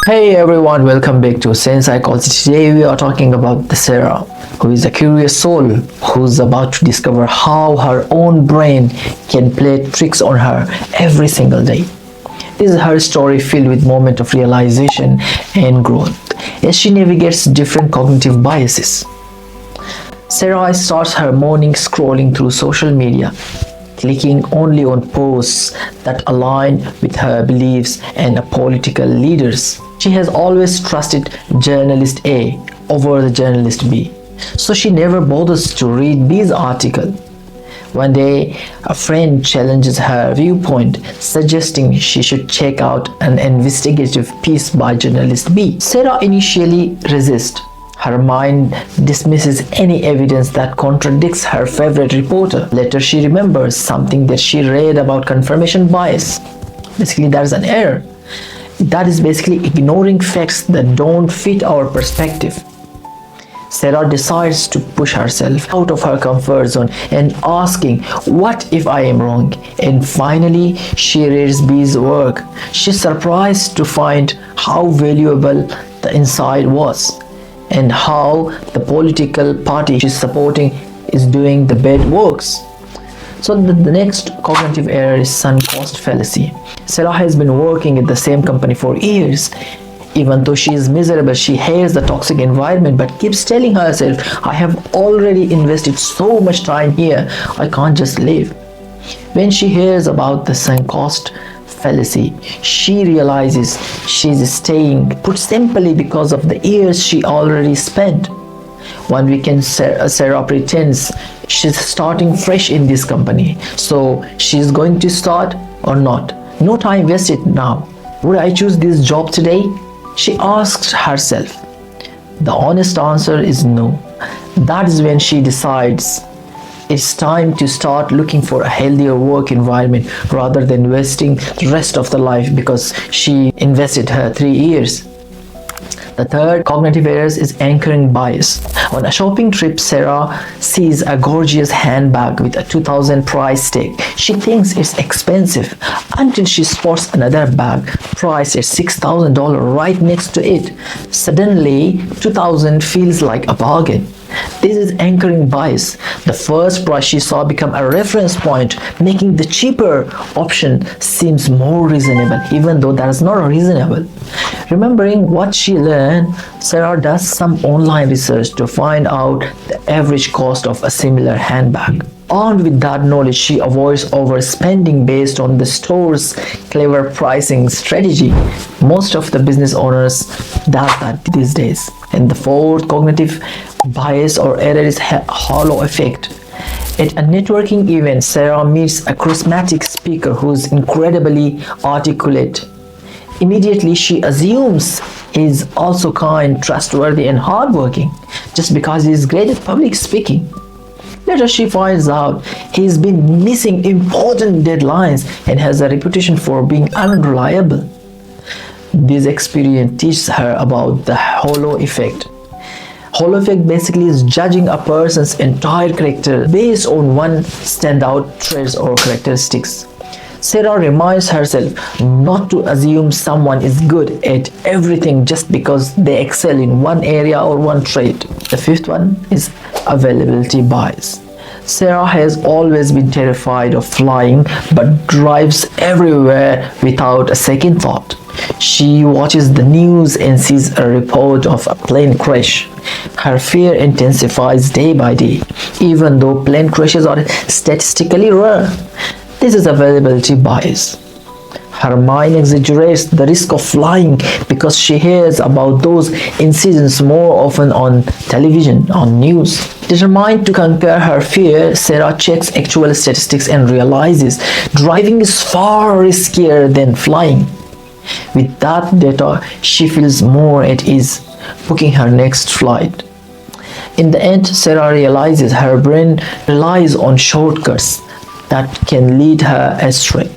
Hey everyone, welcome back to Hussain Psychology. Today we are talking about the Sara, who is a curious soul who's about to discover how her own brain can play tricks on her every single day. This is her story filled with moments of realization and growth as she navigates different cognitive biases. Sara starts her morning scrolling through social media, clicking only on posts that align with her beliefs and political leaders. She has always trusted journalist A over the journalist B, so she never bothers to read B's article. One day, a friend challenges her viewpoint, suggesting she should check out an investigative piece by journalist B. Sara initially resists. Her mind dismisses any evidence that contradicts her favorite reporter. Later, she remembers something that she read about confirmation bias. Basically, there's an error. That is basically ignoring facts that don't fit our perspective. Sara decides to push herself out of her comfort zone and asking, "What if I am wrong?" And finally, she reads B's work. She's surprised to find how valuable the insight was, and how the political party she's supporting is doing the bad works. So the next cognitive error is sunk cost fallacy. Sara has been working at the same company for years. Even though she is miserable, she hates the toxic environment, but keeps telling herself, "I have already invested so much time here, I can't just leave." When she hears about the sunk cost fallacy, she realizes she's staying put simply because of the years she already spent. One weekend, Sara pretends she's starting fresh in this company, so she's going to start or not. No time wasted now. Would I choose this job today? She asks herself. The honest answer is no. That is when she decides it's time to start looking for a healthier work environment rather than wasting the rest of the life because she invested her 3 years. The third cognitive error is anchoring bias. On a shopping trip, Sara sees a gorgeous handbag with a 2,000 price tag. She thinks it's expensive until she spots another bag priced at $6,000 right next to it. Suddenly, 2,000 feels like a bargain. This is anchoring bias. The first price she saw become a reference point, making the cheaper option seems more reasonable, even though that is not reasonable. Remembering what she learned, Sara does some online research to find out the average cost of a similar handbag. Armed with that knowledge, she avoids overspending based on the store's clever pricing strategy. Most of the business owners does that these days. And the fourth cognitive bias or error is halo effect. At a networking event, Sara meets a charismatic speaker who's incredibly articulate. Immediately, she assumes he's also kind, trustworthy, and hardworking just because he's great at public speaking. Later, she finds out he's been missing important deadlines and has a reputation for being unreliable. This experience teaches her about the halo effect. Halo effect basically is judging a person's entire character based on one standout trait or characteristics. Sara reminds herself not to assume someone is good at everything just because they excel in one area or one trait. The fifth one is availability bias. Sara has always been terrified of flying but drives everywhere without a second thought. She watches the news and sees a report of a plane crash. Her fear intensifies day by day, even though plane crashes are statistically rare. This is availability bias. Her mind exaggerates the risk of flying because she hears about those incidents more often on television, on news. Determined to conquer her fear, Sara checks actual statistics and realizes driving is far riskier than flying. With that data, she feels more at ease, booking her next flight. In the end, Sara realizes her brain relies on shortcuts that can lead her astray.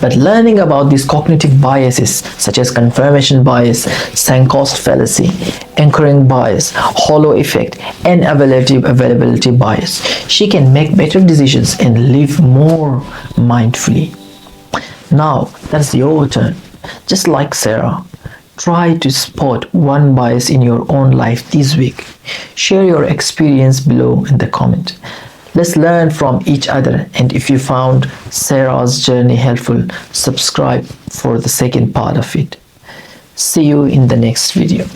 But learning about these cognitive biases such as confirmation bias, sunk cost fallacy, anchoring bias, halo effect, and availability bias, she can make better decisions and live more mindfully. Now that's your turn. Just like Sara, Try to spot one bias in your own life this week. Share your experience below in the comment. Let's learn from each other, and if you found Sarah's journey helpful, subscribe for the second part of it. See you in the next video.